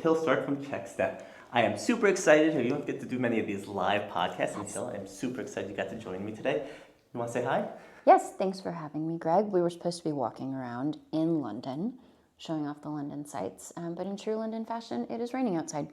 Hill Stark from Checkstep. I am super excited. You don't get to do many of these live podcasts, and Hill, I'm super excited you got to join me today. You want to say hi? Yes, thanks for having me, Greg. We were supposed to be walking around in London, showing off the London sights, but in true London fashion, it is raining outside,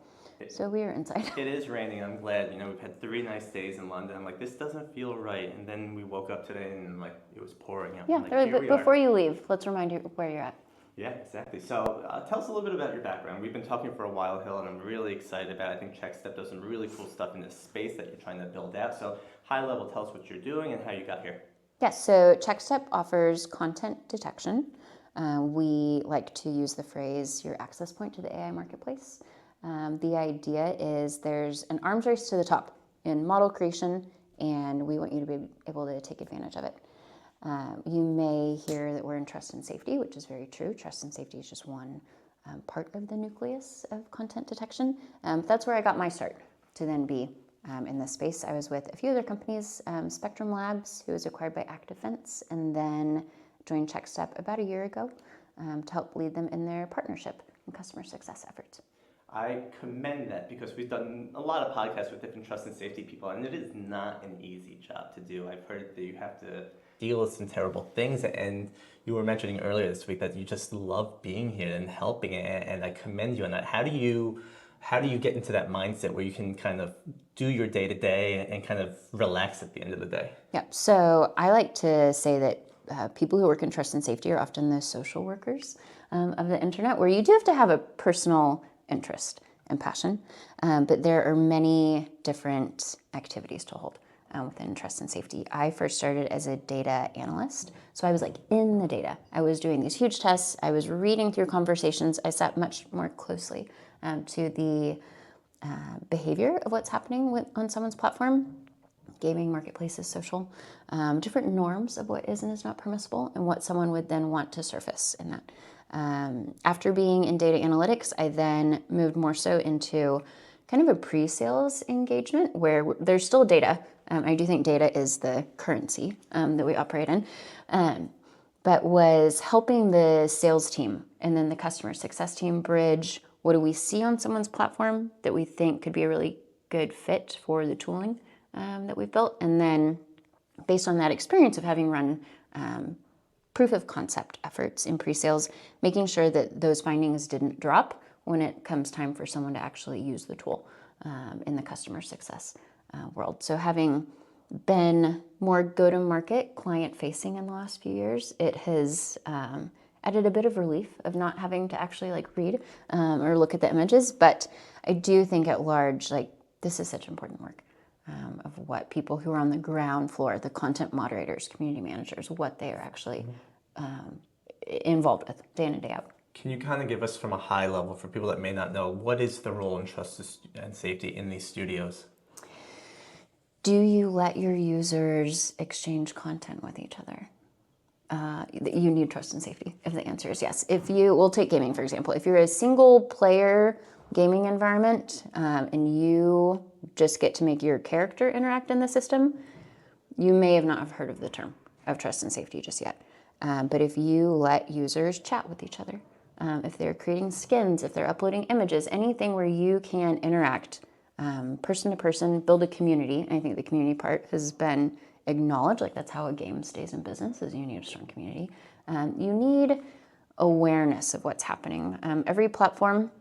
so we are inside. It is raining. I'm glad. We've had 3 nice days in London. I'm like, this doesn't feel right. And then we woke up today and like it was pouring out. Yeah, Like, before you leave, let's remind you where you're at. Yeah, exactly. So tell us a little bit about your background. We've been talking for a while, Hill, and I'm really excited about it. I think Checkstep does some really cool stuff in this space that you're trying to build out. So high level, tell us what you're doing and how you got here. Yes, so Checkstep offers content detection. We like to use the phrase your access point to the AI marketplace. The idea is there's an arms race to the top in model creation, and we want you to be able to take advantage of it. You may hear that we're in trust and safety, which is very true. Trust and safety is just one part of the nucleus of content detection. That's where I got my start to then be in this space. I was with a few other companies, Spectrum Labs, who was acquired by ActiveFence, and then joined Checkstep about a year ago to help lead them in their partnership and customer success efforts. I commend that because we've done a lot of podcasts with different trust and safety people, and it is not an easy job to do. I've heard that you have to deal with some terrible things, and you were mentioning earlier this week that you just love being here and helping, and I commend you on that. How do you get into that mindset where you can kind of do your day-to-day and kind of relax at the end of the day? Yeah, so I like to say that people who work in trust and safety are often the social workers of the internet, where you do have to have a personal interest and passion, but there are many different activities to hold within trust and safety. I first started as a data analyst, so I was like in the data. I was doing these huge tests, I was reading through conversations, I sat much more closely to the behavior of what's happening on someone's platform, gaming, marketplaces, social, different norms of what is and is not permissible, and what someone would then want to surface in that. After being in data analytics, I then moved more so into kind of a pre-sales engagement where there's still data. I do think data is the currency that we operate in, but was helping the sales team and then the customer success team bridge what do we see on someone's platform that we think could be a really good fit for the tooling that we've built. And then based on that experience of having run proof of concept efforts in pre-sales, making sure that those findings didn't drop when it comes time for someone to actually use the tool in the customer success world. So having been more go-to-market client-facing in the last few years, it has added a bit of relief of not having to actually read or look at the images. But I do think at large, this is such important work. Of what people who are on the ground floor, the content moderators, community managers, what they are actually involved with day in and day out. Can you kind of give us from a high level, for people that may not know, what is the role in trust and safety in these studios? Do you let your users exchange content with each other? You need trust and safety, if the answer is yes. We'll take gaming, for example. If you're a single player gaming environment and you just get to make your character interact in the system, you may have not have heard of the term of trust and safety just yet. But if you let users chat with each other, if they're creating skins, if they're uploading images, anything where you can interact person to person, build a community. I think the community part has been acknowledged. That's how a game stays in business, is you need a strong community. You need awareness of what's happening. Every platform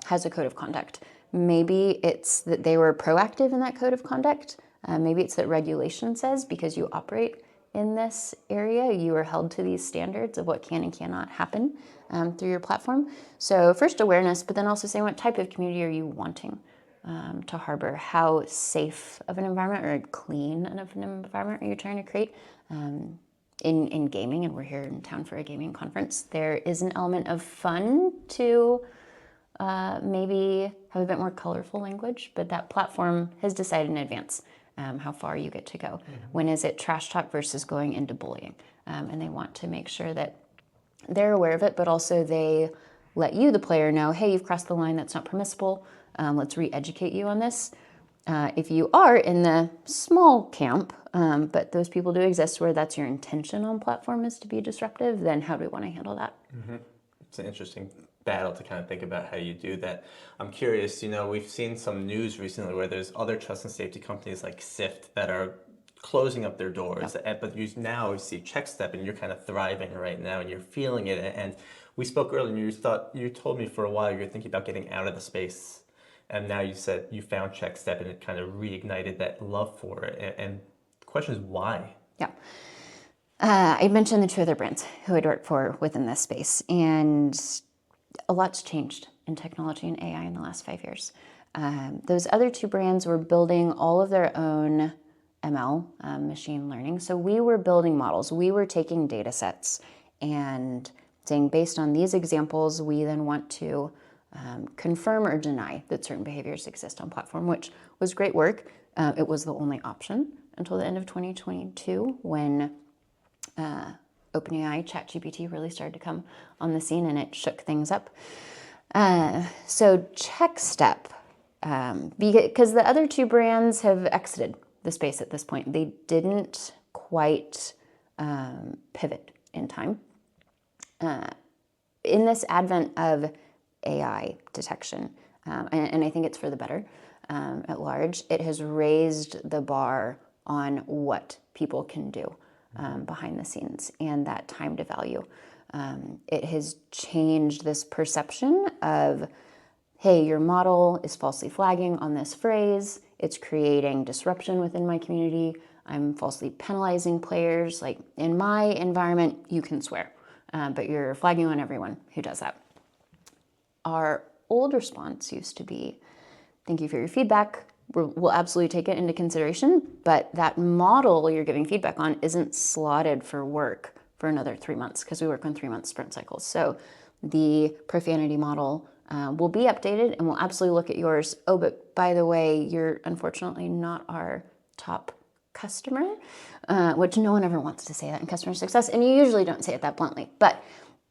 has a code of conduct. Maybe it's that they were proactive in that code of conduct. Maybe it's that regulation says because you operate in this area, you are held to these standards of what can and cannot happen through your platform. So first awareness, but then also saying what type of community are you wanting to harbor? How safe of an environment or clean of an environment are you trying to create? In gaming, and we're here in town for a gaming conference, there is an element of fun to maybe have a bit more colorful language, but that platform has decided in advance how far you get to go. Mm-hmm. When is it trash talk versus going into bullying? And they want to make sure that they're aware of it, but also they let you, the player, know, hey, you've crossed the line, that's not permissible. Let's re-educate you on this. If you are in the small camp, but those people do exist where that's your intention on platform is to be disruptive, then how do we want to handle that? Mm-hmm. It's an interesting battle to kind of think about how you do that. I'm curious, we've seen some news recently where there's other trust and safety companies like Sift that are closing up their doors. Yep. But you now see Checkstep, and you're kind of thriving right now, and you're feeling it. And we spoke earlier, and you told me for a while you're thinking about getting out of the space, and now you said you found Checkstep, and it kind of reignited that love for it. And the question is why? Yeah. I mentioned the two other brands who I'd worked for within this space, and a lot's changed in technology and AI in the last 5 years. Those other two brands were building all of their own ML, machine learning. So we were building models. We were taking data sets and saying, based on these examples, we then want to confirm or deny that certain behaviors exist on platform, which was great work. It was the only option until the end of 2022 when OpenAI, ChatGPT really started to come on the scene, and it shook things up. So Checkstep, because the other two brands have exited the space at this point. They didn't quite pivot in time. In this advent of AI detection, and I think it's for the better at large, it has raised the bar on what people can do behind the scenes and that time to value. It has changed this perception of, hey, your model is falsely flagging on this phrase. It's creating disruption within my community. I'm falsely penalizing players. Like in my environment, you can swear, but you're flagging on everyone who does that. Our old response used to be, thank you for your feedback. We'll absolutely take it into consideration, but that model you're giving feedback on isn't slotted for work for another 3 months because we work on 3-month sprint cycles. So the profanity model will be updated, and we'll absolutely look at yours. Oh, but by the way, you're unfortunately not our top customer, which no one ever wants to say that in customer success, and you usually don't say it that bluntly. But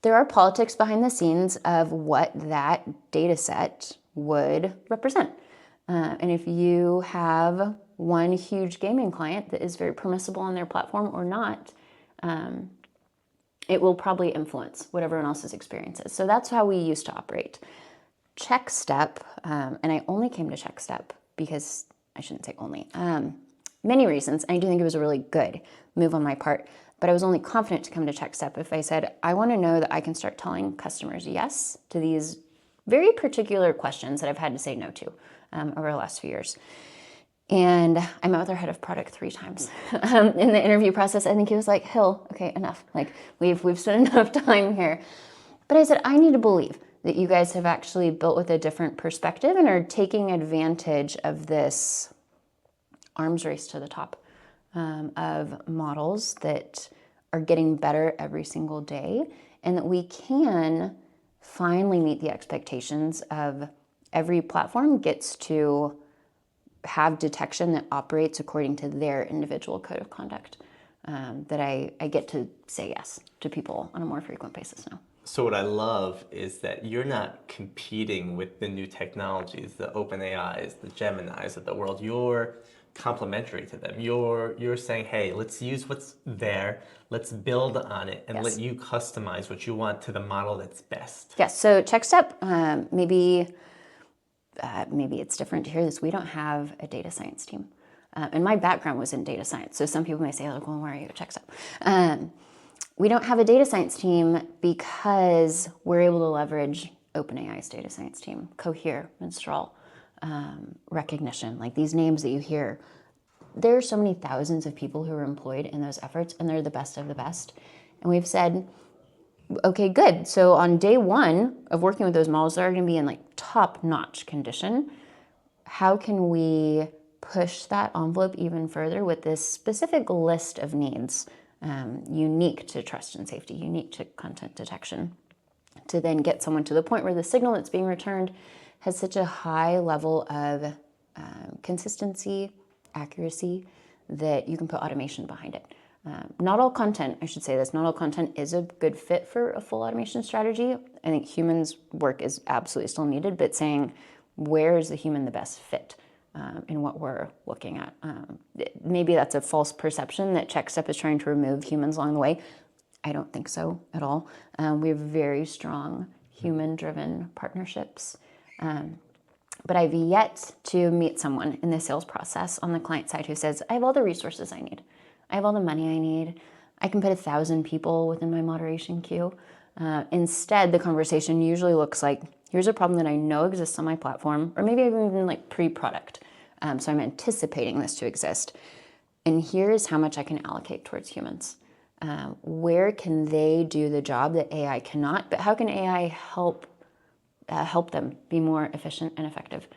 there are politics behind the scenes of what that data set would represent. And if you have one huge gaming client that is very permissible on their platform or not, it will probably influence what everyone else's experience is. So that's how we used to operate. Checkstep, and I only came to Checkstep because, I shouldn't say only, many reasons. I do think it was a really good move on my part, but I was only confident to come to Checkstep if I said, I want to know that I can start telling customers yes to these very particular questions that I've had to say no to over the last few years. And I met with our head of product 3 times in the interview process. I think he was like, Hill, okay, enough. Like we've spent enough time here. But I said, I need to believe that you guys have actually built with a different perspective and are taking advantage of this arms race to the top of models that are getting better every single day, and that we can finally meet the expectations of every platform gets to have detection that operates according to their individual code of conduct, that I get to say yes to people on a more frequent basis now. So what I love is that you're not competing with the new technologies, the OpenAIs, the Geminis of the world. You're complementary to them. You're saying, hey, let's use what's there, let's build on it, and let you customize what you want to the model that's best. Yes, so Checkstep, maybe it's different to hear this. We don't have a data science team. And my background was in data science. So some people may say, like, well, why are you at Checkstep? We don't have a data science team because we're able to leverage OpenAI's data science team, Cohere, Mistral, Recognition, like these names that you hear. There are so many thousands of people who are employed in those efforts, and they're the best of the best. And we've said, okay, good. So on day 1 of working with those models, they're going to be in like top-notch condition. How can we push that envelope even further with this specific list of needs, unique to trust and safety, unique to content detection, to then get someone to the point where the signal that's being returned has such a high level of consistency, accuracy, that you can put automation behind it. Not all content, I should say this, not all content is a good fit for a full automation strategy. I think humans' work is absolutely still needed, but saying where is the human the best fit in what we're looking at. Maybe that's a false perception that Checkstep is trying to remove humans along the way. I don't think so at all. We have very strong human-driven partnerships. But I've yet to meet someone in the sales process on the client side who says, I have all the resources I need. I have all the money I need. I can put 1,000 people within my moderation queue. Instead, the conversation usually looks like, here's a problem that I know exists on my platform, or maybe even like pre-product. So I'm anticipating this to exist. And here's how much I can allocate towards humans. Where can they do the job that AI cannot, but how can AI help them be more efficient and effective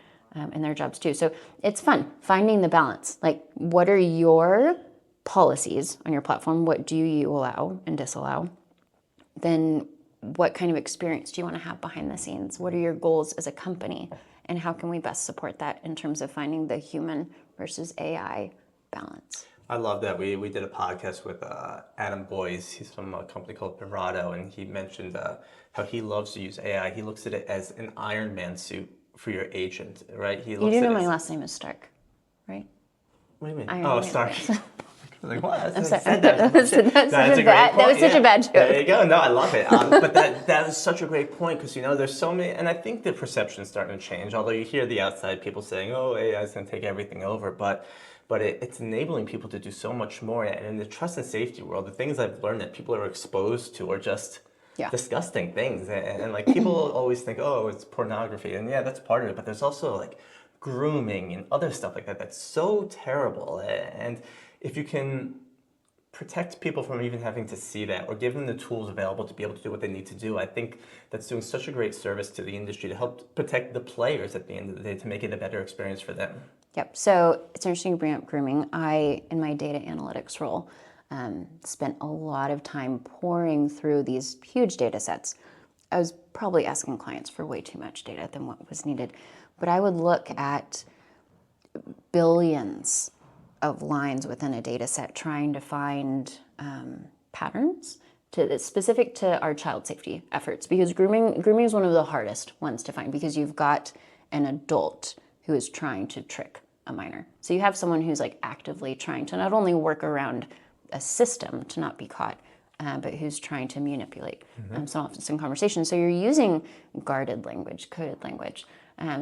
in their jobs too? So it's fun finding the balance. Like, what are your policies on your platform? What do you allow and disallow? Then what kind of experience do you want to have behind the scenes? What are your goals as a company? And how can we best support that in terms of finding the human versus AI balance? I love that. We did a podcast with Adam Boyes. He's from a company called Bravado, and he mentioned how he loves to use AI. He looks at it as an Iron Man suit for your agent, right? You do know my last name is Stark, right? What do you mean? Iron oh, Man. Stark. Like, what? I'm sorry. That was such a bad joke. There you go. No, I love it. But that was such a great point because, there's so many, and I think the perception is starting to change, although you hear the outside people saying, oh, AI is going to take everything over, but it's enabling people to do so much more. And in the trust and safety world, the things I've learned that people are exposed to are just disgusting things. And like people always think, oh, it's pornography. And yeah, that's part of it. But there's also like grooming and other stuff like that that's so terrible. And if you can protect people from even having to see that or give them the tools available to be able to do what they need to do, I think that's doing such a great service to the industry to help protect the players at the end of the day to make it a better experience for them. Yep. So it's interesting you bring up grooming. I, in my data analytics role, spent a lot of time pouring through these huge data sets. I was probably asking clients for way too much data than what was needed, but I would look at billions of lines within a data set trying to find patterns specific to our child safety efforts, because grooming is one of the hardest ones to find because you've got an adult who is trying to trick a minor. So you have someone who's like actively trying to not only work around a system to not be caught, but who's trying to manipulate some often conversations. So you're using guarded language, coded language.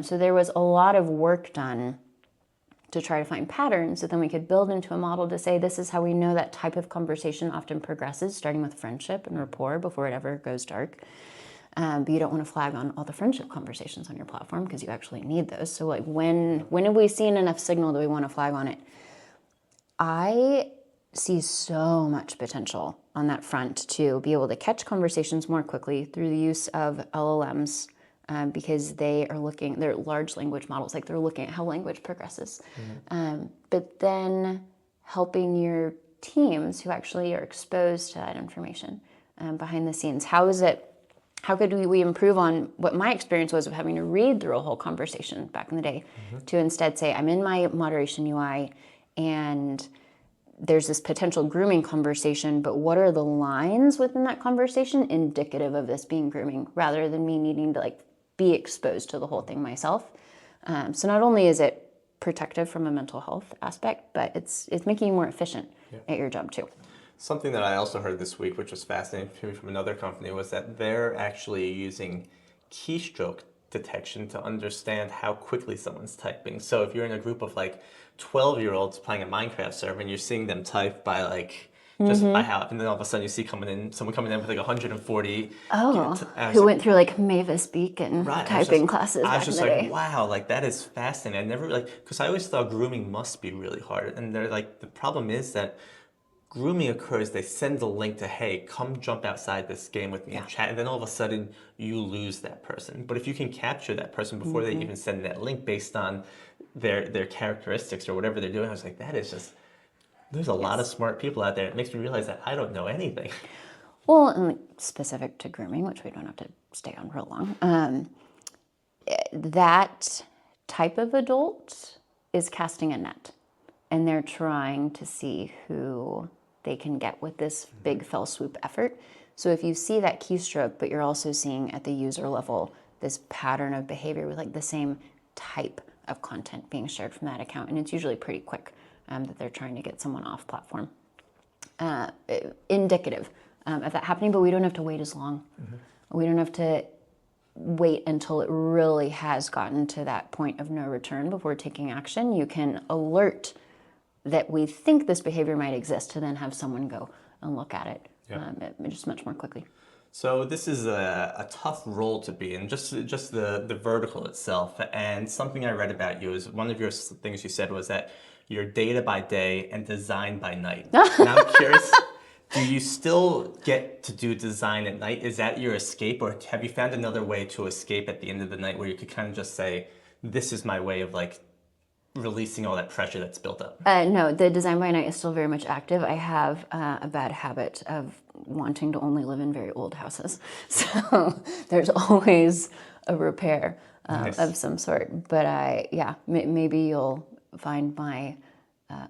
So there was a lot of work done to try to find patterns that then we could build into a model to say, this is how we know that type of conversation often progresses, starting with friendship and rapport before it ever goes dark. But you don't want to flag on all the friendship conversations on your platform because you actually need those. So like when have we seen enough signal that we want to flag on it? I see so much potential on that front to be able to catch conversations more quickly through the use of LLMs. Because they're large language models, like they're looking at how language progresses. But then helping your teams who actually are exposed to that information behind the scenes. How could we improve on what my experience was of having to read through a whole conversation back in the day to instead say, I'm in my moderation UI and there's this potential grooming conversation, but what are the lines within that conversation indicative of this being grooming, rather than me needing to like be exposed to the whole thing myself. So not only is it protective from a mental health aspect, but it's making you more efficient at your job too. Something that I also heard this week, which was fascinating to me from another company, was that they're actually using keystroke detection to understand how quickly someone's typing. So if you're in a group of like 12-year-olds playing a Minecraft server and you're seeing them type by like just by how, and then all of a sudden you see someone coming in with like 140. Who went through like Mavis Beacon typing classes back in the day. I was just like, wow, like that is fascinating. I never because I always thought grooming must be really hard. And they're like, the problem is that grooming occurs, they send the link to, hey, come jump outside this game with me and chat, and then all of a sudden you lose that person. But if you can capture that person before they even send that link based on their characteristics or whatever they're doing, I was like, that is just... There's a lot of smart people out there. It makes me realize that I don't know anything. Well, and specific to grooming, which we don't have to stay on real long, that type of adult is casting a net. And they're trying to see who they can get with this big fell swoop effort. So if you see that keystroke, but you're also seeing at the user level this pattern of behavior with like the same type of content being shared from that account, and it's usually pretty quick. That they're trying to get someone off platform. Indicative of that happening, but we don't have to wait as long. We don't have to wait until it really has gotten to that point of no return before taking action. You can alert that we think this behavior might exist to then have someone go and look at it just much more quickly. So this is a tough role to be in, just the vertical itself. And something I read about you is one of your things you said was that you're data by day and design by night. Now I'm curious, do you still get to do design at night? Is that your escape, or have you found another way to escape at the end of the night where you could kind of just say, this is my way of like releasing all that pressure that's built up? No, the design by night is still very much active. I have a bad habit of wanting to only live in very old houses. So there's always a repair Nice. of some sort. But maybe you'll find my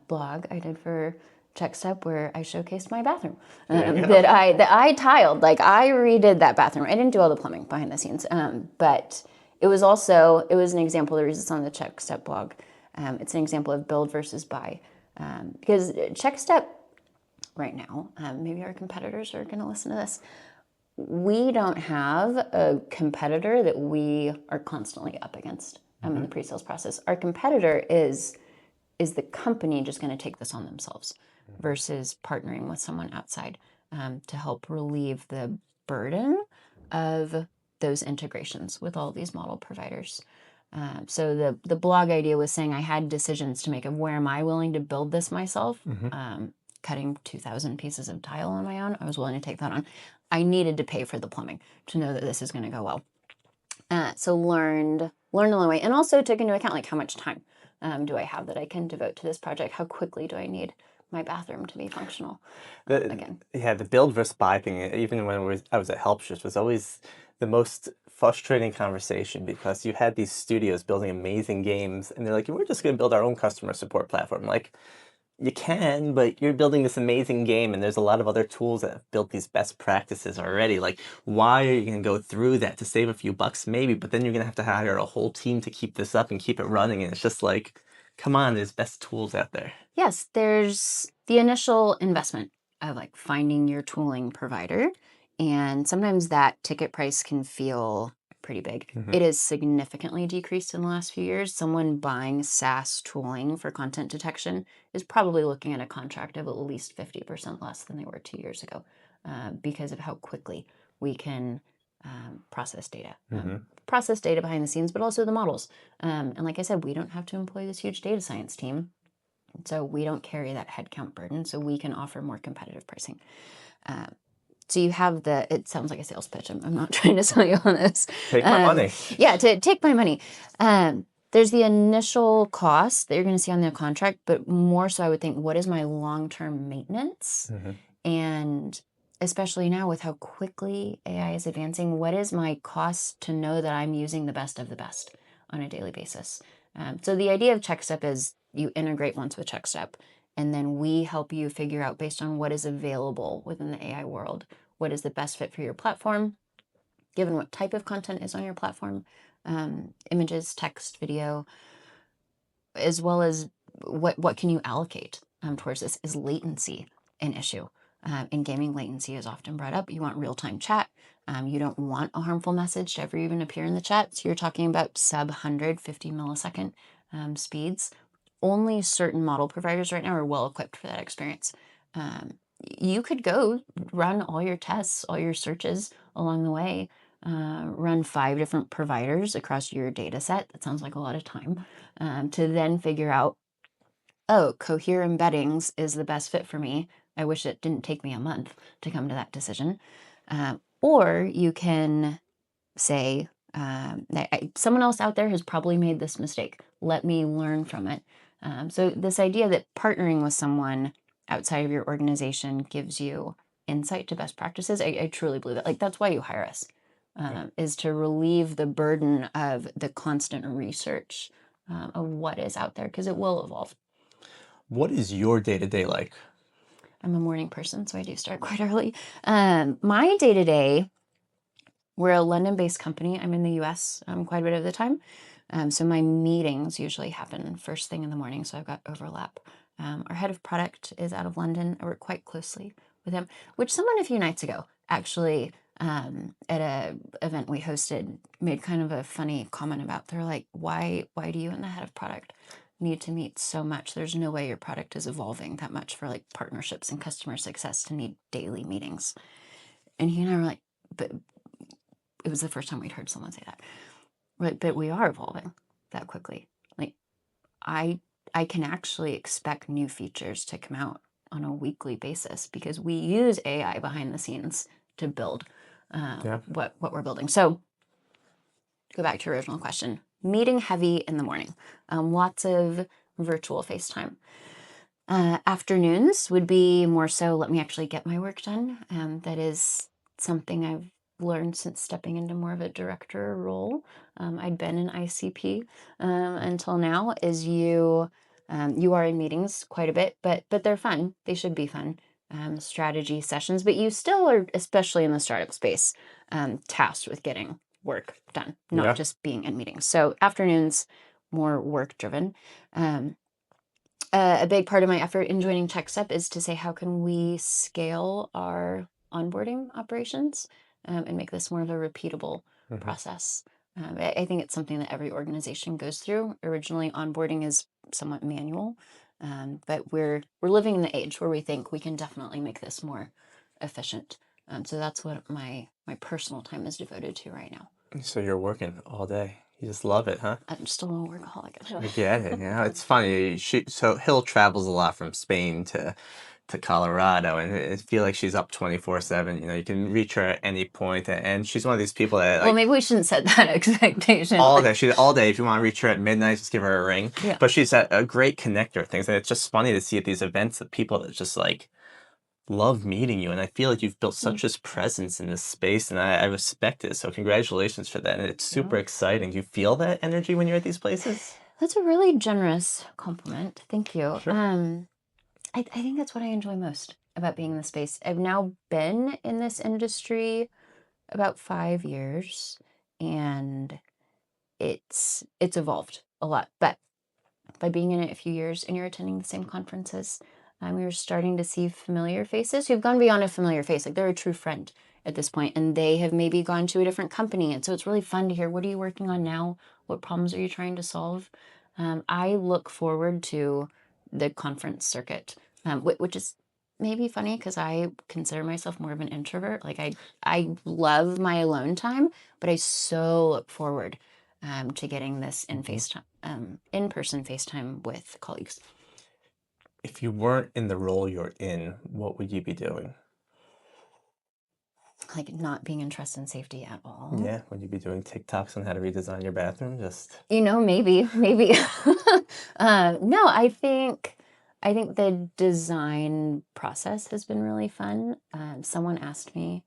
blog I did for Checkstep where I showcased my bathroom that I tiled. Like I redid that bathroom. I didn't do all the plumbing behind the scenes, but it was an example. The reason it's on the Checkstep blog. It's an example of build versus buy, because Checkstep right now, maybe our competitors are going to listen to this. We don't have a competitor that we are constantly up against in the pre-sales process. Our competitor is the company just going to take this on themselves versus partnering with someone outside to help relieve the burden of those integrations with all these model providers. So the blog idea was saying I had decisions to make of where am I willing to build this myself. Cutting 2,000 pieces of tile on my own, I was willing to take that on. I needed to pay for the plumbing to know that this is going to go well. So learned along the way, and also took into account like how much time do I have that I can devote to this project? How quickly do I need my bathroom to be functional again? Yeah, the build versus buy thing, even when I was at Helpshift, was always the most frustrating conversation because you had these studios building amazing games, and they're like, we're just going to build our own customer support platform. Like, you can, but you're building this amazing game, and there's a lot of other tools that have built these best practices already. Like, why are you going to go through that to save a few bucks? Maybe, but then you're going to have to hire a whole team to keep this up and keep it running. And it's just like, come on, there's best tools out there. Yes, there's the initial investment of like finding your tooling provider. And sometimes that ticket price can feel pretty big. It has significantly decreased in the last few years. Someone buying SaaS tooling for content detection is probably looking at a contract of at least 50% less than they were 2 years ago because of how quickly we can process data. Process data behind the scenes, but also the models. And like I said, we don't have to employ this huge data science team. So we don't carry that headcount burden, so we can offer more competitive pricing. So you have it sounds like a sales pitch. I'm not trying to sell you on this. Take my money. Yeah, to take my money. There's the initial cost that you're going to see on the contract, but more so I would think, what is my long-term maintenance? And especially now with how quickly AI is advancing, what is my cost to know that I'm using the best of the best on a daily basis? So the idea of Checkstep is you integrate once with Checkstep, and then we help you figure out based on what is available within the AI world, what is the best fit for your platform, given what type of content is on your platform, images, text, video, as well as what can you allocate towards this. Is latency an issue? In gaming, latency is often brought up. You want real-time chat. You don't want a harmful message to ever even appear in the chat. So you're talking about sub-150 millisecond speeds. Only certain model providers right now are well equipped for that experience. You could go run all your tests, all your searches along the way, run 5 different providers across your data set. That sounds like a lot of time to then figure out, oh, Cohere embeddings is the best fit for me. I wish it didn't take me a month to come to that decision. Or you can say, someone else out there has probably made this mistake. Let me learn from it. So this idea that partnering with someone outside of your organization gives you insight to best practices, I truly believe that. Like, that's why you hire us, is to relieve the burden of the constant research of what is out there, because it will evolve. What is your day-to-day like? I'm a morning person, so I do start quite early. My day-to-day, we're a London-based company. I'm in the US quite a bit of the time. So my meetings usually happen first thing in the morning, so I've got overlap. Our head of product is out of London. I work quite closely with him, which someone a few nights ago actually at a event we hosted made kind of a funny comment about, they're like, why do you and the head of product need to meet so much? There's no way your product is evolving that much for like partnerships and customer success to need daily meetings. And he and I were like, but it was the first time we'd heard someone say that. We're like, but we are evolving that quickly. Like I can actually expect new features to come out on a weekly basis because we use AI behind the scenes to build what we're building. So go back to your original question. Meeting heavy in the morning. Lots of virtual FaceTime. Afternoons would be more so, let me actually get my work done. That is something I've learned since stepping into more of a director role. I'd been in ICP until now, is you are in meetings quite a bit, but they're fun. They should be fun. Strategy sessions, but you still are, especially in the startup space, tasked with getting work done, not just being in meetings. So afternoons, more work driven. A big part of my effort in joining Checkstep is to say, how can we scale our onboarding operations and make this more of a repeatable process? I think it's something that every organization goes through. Originally, onboarding is somewhat manual, but we're living in the age where we think we can definitely make this more efficient. So that's what my personal time is devoted to right now. So you're working all day. You just love it, huh? I'm just a little workaholic. I get it. It's funny. So Hill travels a lot from Spain to Colorado, and I feel like she's up 24/7. You can reach her at any point, and she's one of these people that Well, maybe we shouldn't set that expectation. all day. She's all day. If you want to reach her at midnight, just give her a ring. Yeah. But she's a great connector of things, and it's just funny to see at these events that people that just like love meeting you, and I feel like you've built such this presence in this space, and I respect it. So congratulations for that, and it's super exciting. Do you feel that energy when you're at these places? That's a really generous compliment. Thank you. Sure. I think that's what I enjoy most about being in the space. I've now been in this industry about 5 years, and it's evolved a lot. But by being in it a few years and you're attending the same conferences, you're starting to see familiar faces who've gone beyond a familiar face. Like they're a true friend at this point, and they have maybe gone to a different company. And so it's really fun to hear, what are you working on now? What problems are you trying to solve? I look forward to the conference circuit, which is maybe funny because I consider myself more of an introvert. Like I love my alone time, but I so look forward to getting this in-person FaceTime with colleagues. If you weren't in the role you're in, what would you be doing? Like not being in trust and safety at all. Yeah, would you be doing TikToks on how to redesign your bathroom? Just maybe. No, I think the design process has been really fun. Someone asked me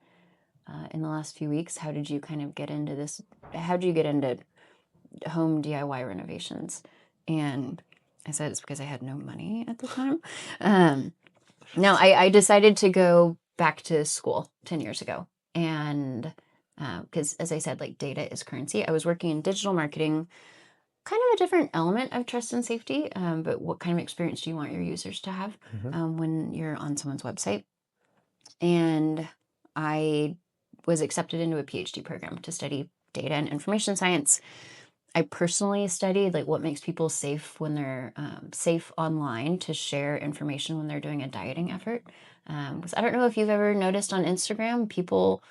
in the last few weeks, how did you kind of get into this? How did you get into home DIY renovations? And I said it's because I had no money at the time. No, I decided to go back to school 10 years ago. And because as I said, like data is currency. I was working in digital marketing, kind of a different element of trust and safety. But what kind of experience do you want your users to have when you're on someone's website? And I was accepted into a PhD program to study data and information science. I personally studied like what makes people safe when they're safe online to share information when they're doing a dieting effort. Because I don't know if you've ever noticed on Instagram, people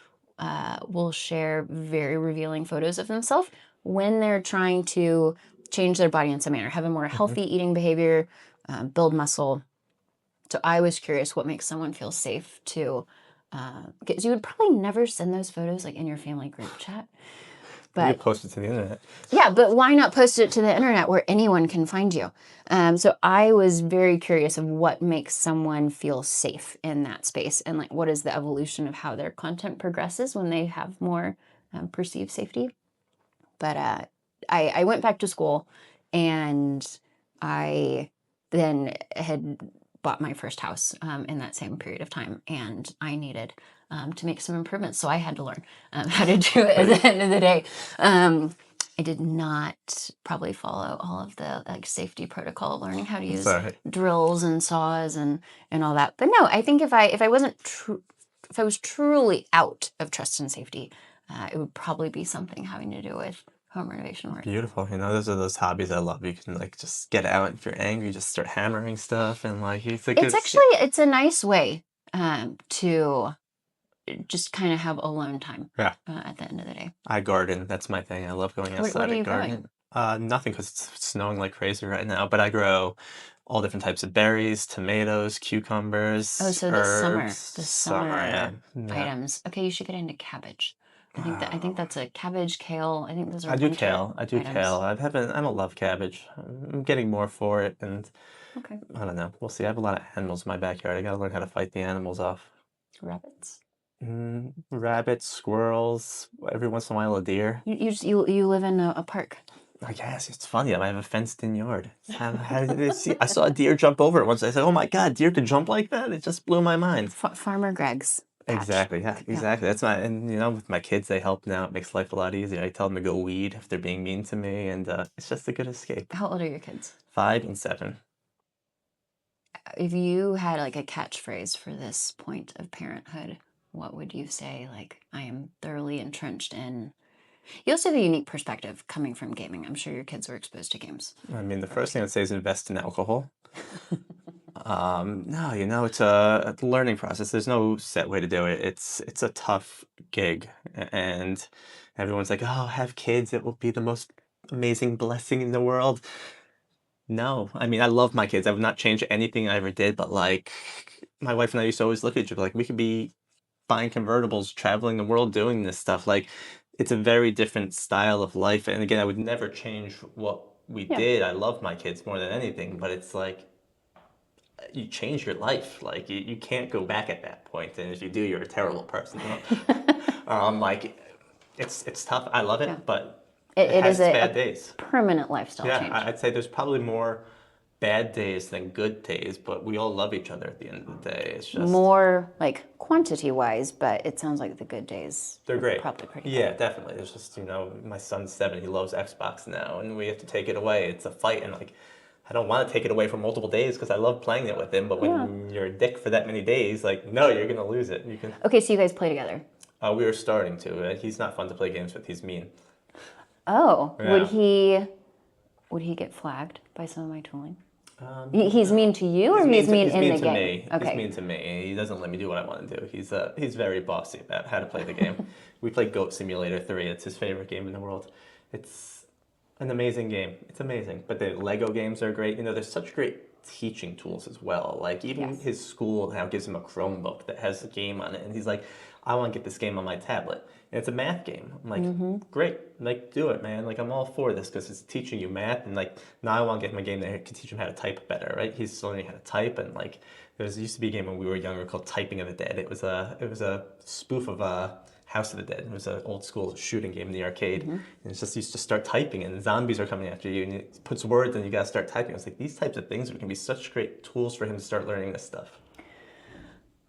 will share very revealing photos of themselves when they're trying to change their body in some manner, have a more healthy eating behavior, build muscle. So I was curious what makes someone feel safe to, because you would probably never send those photos like in your family group chat. But you post it to the internet. Yeah, but why not post it to the internet where anyone can find you? So I was very curious of what makes someone feel safe in that space, and like what is the evolution of how their content progresses when they have more perceived safety. But I went back to school, and I then had bought my first house in that same period of time, and I needed to make some improvements. So I had to learn how to do it at the end of the day. I did not probably follow all of the like safety protocol, learning how to use drills and saws and all that. But no, I think if I wasn't if I was truly out of trust and safety, it would probably be something having to do with home renovation work. Beautiful. Those are those hobbies I love. You can like just get out if you're angry, just start hammering stuff, and like it's like It's a nice way to just kind of have alone time. Yeah. At the end of the day. I garden. That's my thing. I love going outside What are and you gardening. growing? Nothing because it's snowing like crazy right now. But I grow all different types of berries, tomatoes, cucumbers, Oh, so herbs. the summer Yeah. items. Okay, you should get into cabbage. I think that's a cabbage, kale. I think those are I do winter kale. I do items. kale. I don't love cabbage. I'm getting more for it, and Okay. I don't know. We'll see. I have a lot of animals in my backyard. I gotta learn how to fight the animals off. Rabbits. Rabbits, squirrels. Every once in a while, a deer. You live in a park. I guess it's funny. I have a fenced-in yard. How did I see? I saw a deer jump over it once. I said, "Oh my God, deer could jump like that!" It just blew my mind. Farmer Greg's patch. Exactly. Yeah, exactly. That's my and with my kids, they help now. It makes life a lot easier. I tell them to go weed if they're being mean to me, and it's just a good escape. How old are your kids? 5 and 7. If you had like a catchphrase for this point of parenthood, what would you say? Like, I am thoroughly entrenched in. You also have a unique perspective coming from gaming. I'm sure your kids were exposed to games. I mean, the first thing I'd say is invest in alcohol. No, it's a learning process. There's no set way to do it. It's a tough gig, and everyone's like, "Oh, have kids. It will be the most amazing blessing in the world." No, I mean, I love my kids. I would not change anything I ever did, but like, my wife and I used to always look at each other like we could be buying convertibles, traveling the world, doing this stuff. Like, it's a very different style of life. And again, I would never change what we did. I love my kids more than anything, but it's like you change your life. Like, you can't go back at that point. And if you do, you're a terrible person. Like, it's tough. I love it, but it has is a bad days. Permanent lifestyle change. Yeah, I'd say there's probably more bad days than good days, but we all love each other at the end of the day. It's just more like quantity wise, but it sounds like the good days they're great. Probably pretty good. Yeah, definitely. It's just, my son's 7, he loves Xbox now, and we have to take it away. It's a fight, and like, I don't want to take it away for multiple days because I love playing it with him, but when you're a dick for that many days, like, no, you're gonna lose it. Okay, so you guys play together. We were starting to. He's not fun to play games with. He's mean. Oh, Yeah. would he get flagged by some of my tooling? He's mean to you, or he's mean in the game? Me. Okay. He's mean to me. He doesn't let me do what I want to do. He's very bossy about how to play the game. We play Goat Simulator 3. It's his favorite game in the world. It's an amazing game. It's amazing. But the Lego games are great. There's such great teaching tools as well. Like, even his school now gives him a Chromebook that has a game on it, and he's like, I want to get this game on my tablet. And it's a math game. I'm like, great, like, do it, man. Like, I'm all for this because it's teaching you math, and like, now I want to get him a game that can teach him how to type better, right? He's learning how to type, and like, there used to be a game when we were younger called Typing of the Dead. It was a spoof of House of the Dead. It was an old school shooting game in the arcade, and it's just used to start typing, and zombies are coming after you, and it puts words, and you gotta start typing. It's like these types of things can be such great tools for him to start learning this stuff.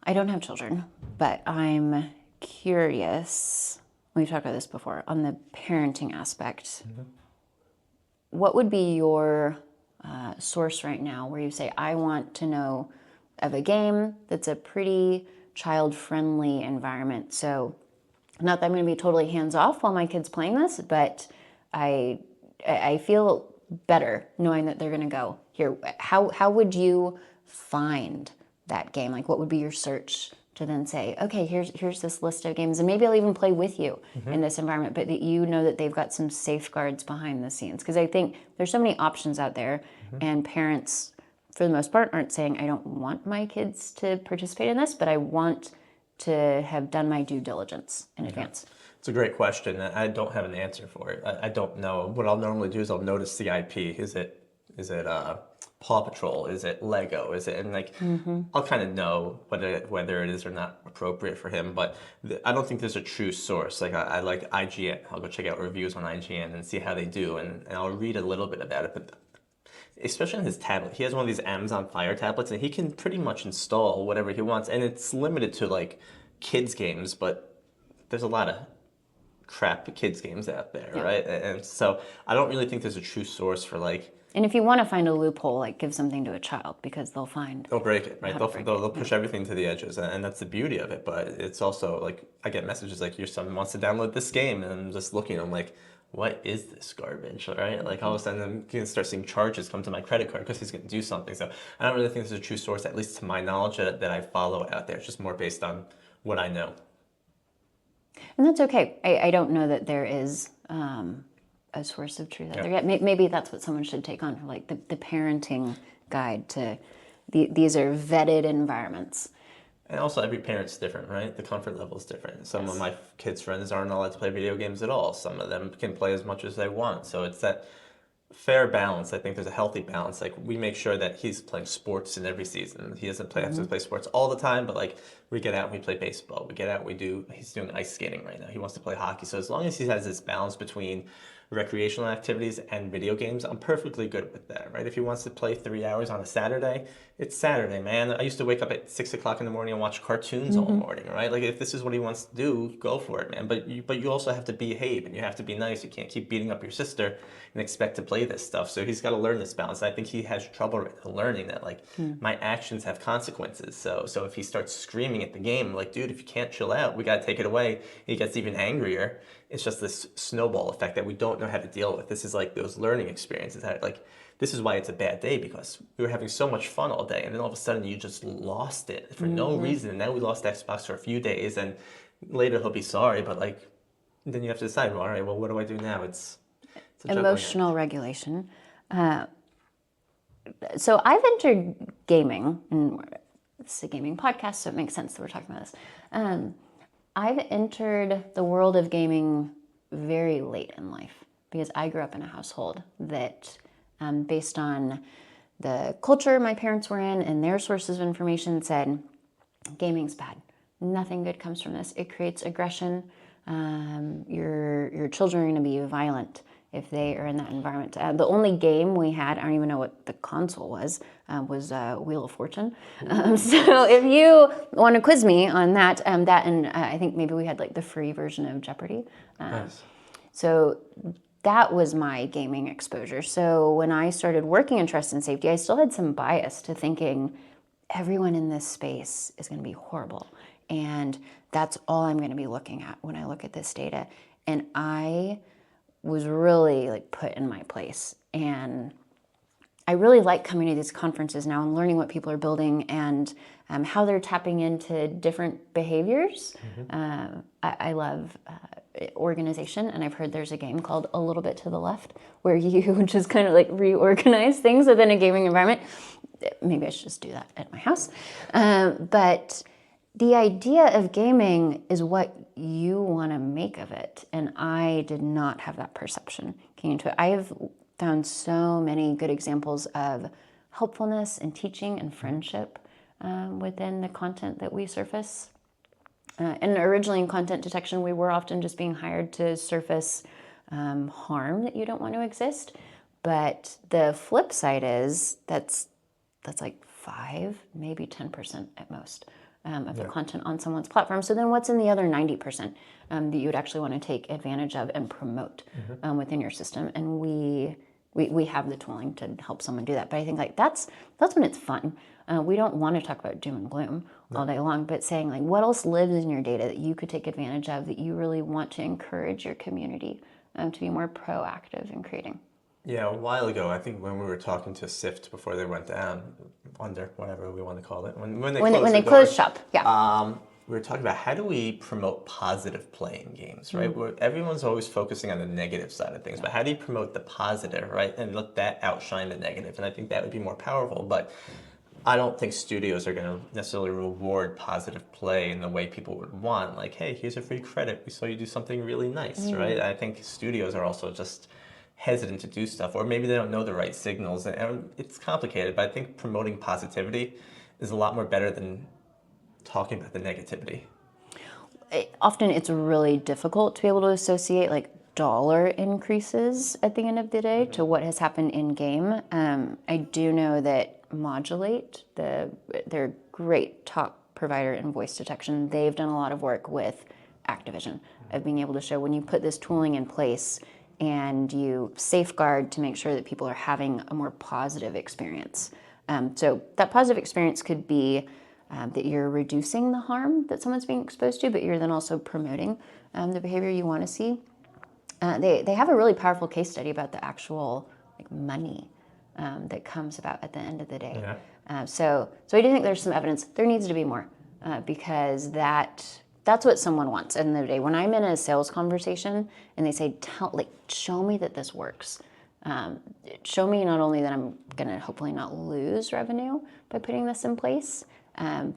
I don't have children, but I'm curious. We've talked about this before on the parenting aspect. What would be your source right now where you say, I want to know of a game that's a pretty child-friendly environment? So, not that I'm going to be totally hands-off while my kid's playing this, but I feel better knowing that they're going to go here. How would you find that game? Like, what would be your search to then say, okay, here's this list of games, and maybe I'll even play with you in this environment, but that you know that they've got some safeguards behind the scenes. Because I think there's so many options out there, and parents, for the most part, aren't saying, I don't want my kids to participate in this, but I want to have done my due diligence in advance. It's a great question. I don't have an answer for it. I don't know. What I'll normally do is I'll notice the IP. Is it Paw Patrol? Is it Lego? Is it, and like, I'll kind of know whether it is or not appropriate for him. But I don't think there's a true source. Like, I like IGN. I'll go check out reviews on IGN and see how they do, and I'll read a little bit about it. But especially on his tablet, he has one of these Amazon Fire tablets, and he can pretty much install whatever he wants, and it's limited to like kids games. But there's a lot of crap kids games out there, Yeah. right? And so I don't really think there's a true source for like, And if you want to find a loophole, like give something to a child because they'll find they'll break it, right? how to break it. They'll push everything to the edges, and that's the beauty of it. But it's also like I get messages like your son wants to download this game, and I'm just looking. I'm like, what is this garbage, right? Like all of a sudden I'm gonna start seeing charges come to my credit card because he's gonna do something. So I don't really think there's a true source, at least to my knowledge, that I follow out there. It's just more based on what I know. And that's okay. I don't know that there is a source of truth out there yet. Maybe that's what someone should take on, like the parenting guide to these are vetted environments. And also, every parent's different, right? The comfort level is different. Some of my kids' friends aren't allowed to play video games at all. Some of them can play as much as they want. So it's that fair balance. I think there's a healthy balance. Like we make sure that he's playing sports in every season. He doesn't have to play sports all the time, but like we get out and we play baseball. We get out, he's doing ice skating right now. He wants to play hockey. So as long as he has this balance between recreational activities and video games, I'm perfectly good with that, right? If he wants to play 3 hours on a Saturday, it's Saturday, man. I used to wake up at 6 o'clock in the morning and watch cartoons all morning, right? Like if this is what he wants to do, go for it, man. But you also have to behave and you have to be nice. You can't keep beating up your sister and expect to play this stuff. So he's got to learn this balance. I think he has trouble learning that like my actions have consequences. So if he starts screaming at the game, like, dude, if you can't chill out, we got to take it away. He gets even angrier. It's just this snowball effect that we don't know how to deal with. This is like those learning experiences that like, this is why it's a bad day, because we were having so much fun all day and then all of a sudden you just lost it for no reason. And now we lost Xbox for a few days and later he'll be sorry, but like, then you have to decide, well, all right, well, what do I do now? It's a juggling act. Emotional regulation. So I've entered gaming, and this is a gaming podcast, so it makes sense that we're talking about this. I've entered the world of gaming very late in life because I grew up in a household that, based on the culture my parents were in and their sources of information, said gaming's bad. Nothing good comes from this. It creates aggression. Your children are going to be violent if they are in that environment. The only game we had, I don't even know what the console was Wheel of Fortune. So if you want to quiz me on that, and I think maybe we had like the free version of Jeopardy. Nice. So that was my gaming exposure. So when I started working in trust and safety, I still had some bias to thinking everyone in this space is going to be horrible. And that's all I'm going to be looking at when I look at this data. And I was really like put in my place. And I really like coming to these conferences now and learning what people are building and how they're tapping into different behaviors. I love organization, and I've heard there's a game called A Little Bit to the Left where you just kind of like reorganize things within a gaming environment. Maybe I should just do that at my house. But the idea of gaming is what you want to make of it. And I did not have that perception coming into it. I have found so many good examples of helpfulness and teaching and friendship within the content that we surface. And originally in content detection, we were often just being hired to surface harm that you don't want to exist. But the flip side is that's like 5, maybe 10% at most of the content on someone's platform. So then what's in the other 90% that you would actually want to take advantage of and promote within your system? And we have the tooling to help someone do that. But I think like that's when it's fun. We don't want to talk about doom and gloom all day long, but saying like what else lives in your data that you could take advantage of, that you really want to encourage your community to be more proactive in creating. Yeah, a while ago, I think when we were talking to SIFT before they went down, under whatever we want to call it, when they closed shop, yeah. We were talking about how do we promote positive play in games, right? Where everyone's always focusing on the negative side of things, but how do you promote the positive, right? And let that outshine the negative. And I think that would be more powerful, but I don't think studios are going to necessarily reward positive play in the way people would want. Like, hey, here's a free credit. We saw you do something really nice, right? I think studios are also just hesitant to do stuff, or maybe they don't know the right signals. And it's complicated, but I think promoting positivity is a lot more better than talking about the negativity. Often it's really difficult to be able to associate like dollar increases at the end of the day to what has happened in game. I do know that Modulate, they're a great top provider in voice detection. They've done a lot of work with Activision, of being able to show when you put this tooling in place and you safeguard to make sure that people are having a more positive experience. So that positive experience could be that you're reducing the harm that someone's being exposed to, but you're then also promoting the behavior you want to see. They have a really powerful case study about the actual money that comes about at the end of the day. Yeah. So I do think there's some evidence. There needs to be more because that's what someone wants at the end of the day. When I'm in a sales conversation and they say, show me that this works. Show me not only that I'm going to hopefully not lose revenue by putting this in place,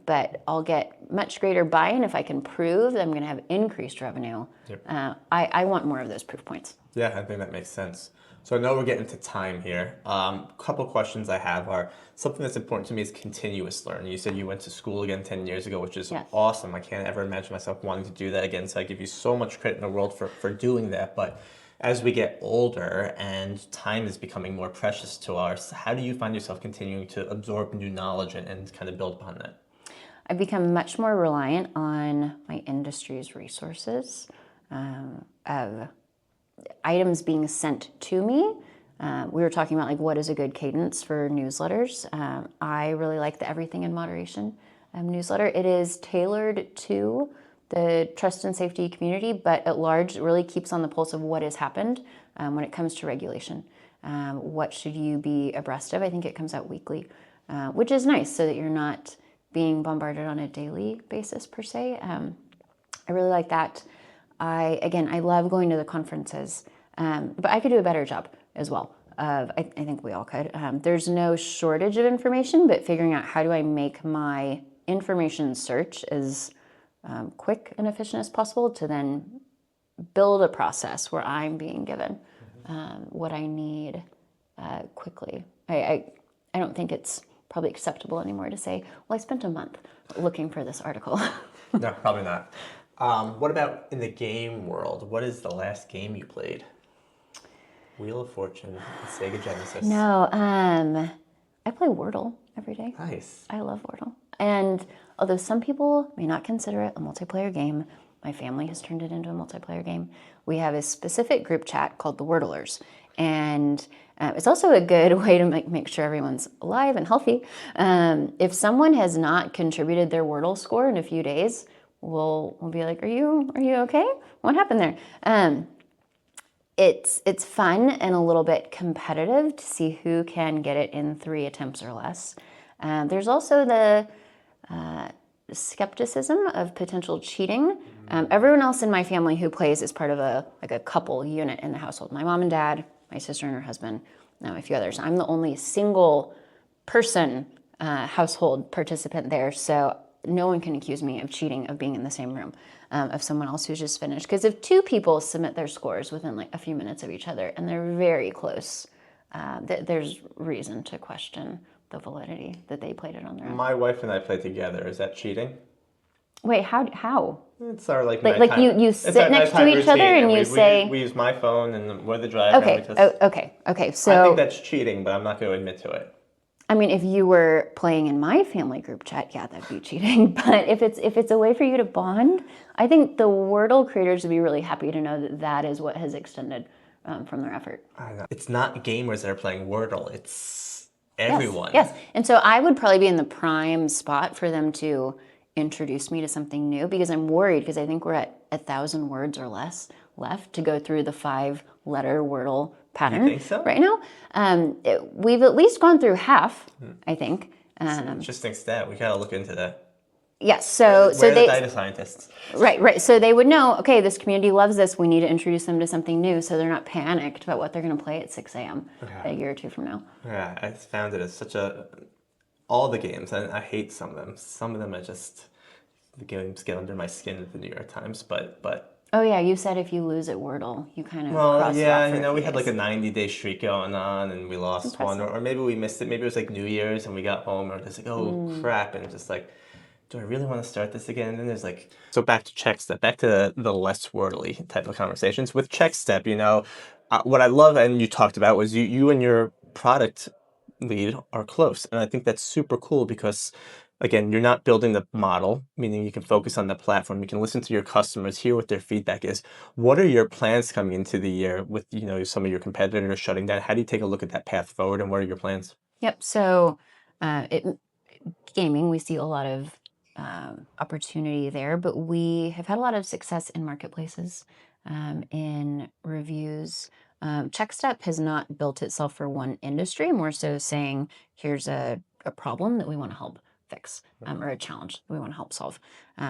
but I'll get much greater buy-in if I can prove that I'm going to have increased revenue. Yep. I want more of those proof points. Yeah, I think that makes sense. So I know we're getting to time here. Couple questions I have are, something that's important to me is continuous learning. You said you went to school again 10 years ago, which is awesome. I can't ever imagine myself wanting to do that again, so I give you so much credit in the world for doing that. But as we get older and time is becoming more precious to us, how do you find yourself continuing to absorb new knowledge and kind of build upon that? I've become much more reliant on my industry's resources of items being sent to me. We were talking about what is a good cadence for newsletters. I really like the Everything in Moderation newsletter. It is tailored to the trust and safety community, but at large, it really keeps on the pulse of what has happened when it comes to regulation. What should you be abreast of? I think it comes out weekly, which is nice so that you're not being bombarded on a daily basis per se. I really like that. I love going to the conferences, but I could do a better job as well. I think we all could. There's no shortage of information, but figuring out how do I make my information search as quick and efficient as possible to then build a process where I'm being given what I need quickly. I don't think it's probably acceptable anymore to say, well, I spent a month looking for this article. No, probably not. What about in the game world? What is the last game you played? Wheel of Fortune, Sega Genesis. No, I play Wordle every day. Nice. I love Wordle. And although some people may not consider it a multiplayer game, my family has turned it into a multiplayer game. We have a specific group chat called the Wordlers. And it's also a good way to make sure everyone's alive and healthy. If someone has not contributed their Wordle score in a few days, we'll be like, are you okay? What happened there? It's fun and a little bit competitive to see who can get it in 3 attempts or less. There's also the skepticism of potential cheating. Everyone else in my family who plays is part of a couple unit in the household. My mom and dad, my sister and her husband, a few others. I'm the only single person household participant there, so no one can accuse me of cheating, of being in the same room of someone else who's just finished. Because if 2 people submit their scores within a few minutes of each other and they're very close, there's reason to question the validity that they played it on their own. My wife and I play together. Is that cheating? Wait, how? It's our like you sit next to each other and you say we use my phone and we're the driver. Okay. So I think that's cheating, but I'm not going to admit to it. I mean, if you were playing in my family group chat, yeah, that'd be cheating. But if it's a way for you to bond, I think the Wordle creators would be really happy to know that is what has extended from their effort. I know. It's not gamers that are playing Wordle. It's everyone. Yes. And so I would probably be in the prime spot for them to introduce me to something new, because I'm worried, because I think we're at 1,000 words or less left to go through the 5-letter Wordle pattern. You think so? Right now. We've at least gone through half, I think. It's an interesting stat. We gotta look into that. Yes, so Where are they the data scientists? Right. So they would know, okay, this community loves this. We need to introduce them to something new, so they're not panicked about what they're going to play at 6 a.m. a year or 2 from now. Yeah, I found it as all the games, and I hate some of them. Some of them are just, the games get under my skin at the New York Times, but. Oh yeah, you said if you lose at Wordle, you kind of cross it off for we had days. like a 90-day streak going on, and we lost one, or maybe we missed it. Maybe it was like New Year's, and we got home, and it's like, oh crap, and just like, do I really want to start this again? And then there's so back to Checkstep, back to the less wordly type of conversations. With Checkstep, what I love, and you talked about, was you and your product lead are close. And I think that's super cool, because again, you're not building the model, meaning you can focus on the platform. You can listen to your customers, hear what their feedback is. What are your plans coming into the year with, some of your competitors shutting down? How do you take a look at that path forward, and what are your plans? Yep. So, gaming, we see a lot of opportunity there, but we have had a lot of success in marketplaces, in reviews. Checkstep has not built itself for one industry, more so saying, here's a problem that we want to help fix, or a challenge that we want to help solve.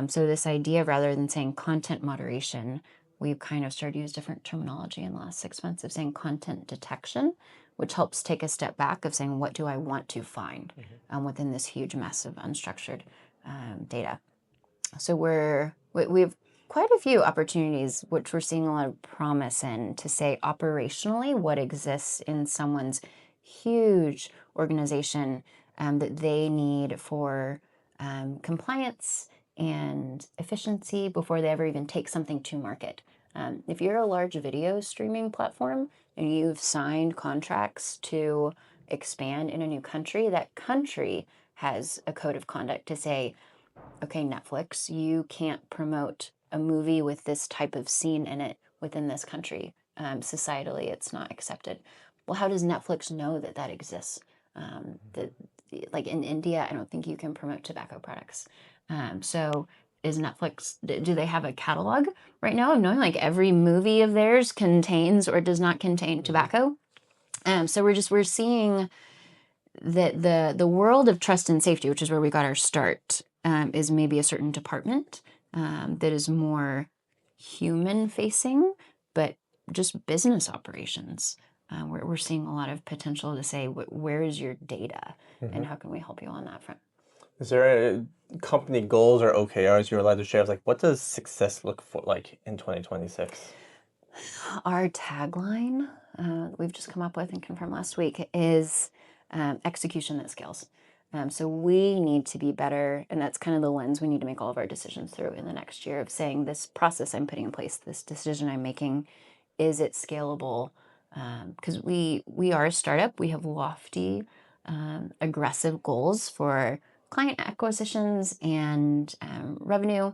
So this idea, rather than saying content moderation, we've kind of started to use different terminology in the last 6 months of saying content detection, which helps take a step back of saying, what do I want to find within this huge mess of unstructured data? So we have quite a few opportunities, which we're seeing a lot of promise in, to say operationally what exists in someone's huge organization that they need for compliance and efficiency before they ever even take something to market. If you're a large video streaming platform and you've signed contracts to expand in a new country, that country has a code of conduct to say, okay, Netflix, you can't promote a movie with this type of scene in it within this country. Societally, it's not accepted. Well, how does Netflix know that that exists? Like in India, I don't think you can promote tobacco products. So is Netflix, do they have a catalog right now of knowing like every movie of theirs contains or does not contain tobacco? So we're seeing that the world of trust and safety, which is where we got our start, is maybe a certain department that is more human facing, but just business operations. We're seeing a lot of potential to say, where is your data, and how can we help you on that front? Is there company goals or OKRs you're allowed to share? Like, what does success look for like in 2026? Our tagline we've just come up with and confirmed last week is execution that scales. So we need to be better, and that's kind of the lens we need to make all of our decisions through in the next year, of saying, this process I'm putting in place, this decision I'm making, is it scalable? Because we are a startup. We have lofty, aggressive goals for client acquisitions and revenue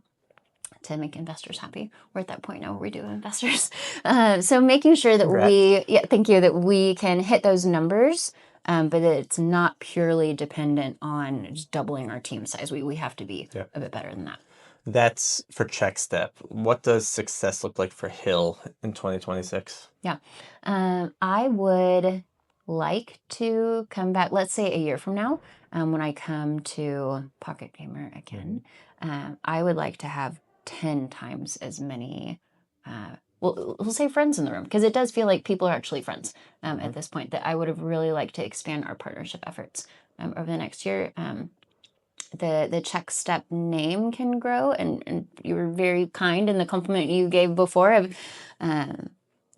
to make investors happy. We're at that point now where we do have investors. So making sure that thank you, that we can hit those numbers, but that it's not purely dependent on just doubling our team size. We have to be a bit better than that. That's for Checkstep. What does success look like for Hill in 2026? Yeah. I would like to come back, let's say a year from now, when I come to Pocket Gamer again, I would like to have 10 times as many, we'll say friends in the room, because it does feel like people are actually friends at this point, that I would have really liked to expand our partnership efforts over the next year. The Checkstep name can grow, and you were very kind in the compliment you gave before of,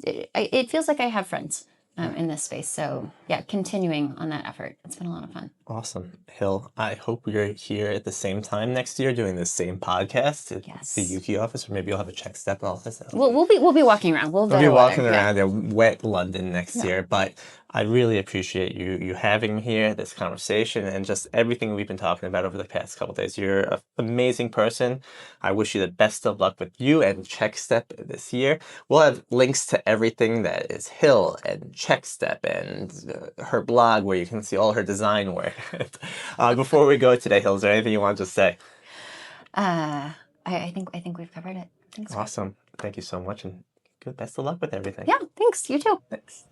it feels like I have friends in this space. So yeah, continuing on that effort. It's been a lot of fun. Awesome. Hill, I hope we're here at the same time next year doing the same podcast at Yes. the Yuki office, or maybe you'll have a Checkstep office. We'll be walking around. We'll be walking weather. around in wet London next year, but I really appreciate you having me here, this conversation, and just everything we've been talking about over the past couple of days. You're an amazing person. I wish you the best of luck with you and Checkstep this year. We'll have links to everything that is Hill and Checkstep and her blog, where you can see all her design work. Before we go today, Hill, is there anything you want to say? I think we've covered it. Thanks. Awesome. Thank you so much, and good best of luck with everything. Yeah, thanks. You too. Thanks.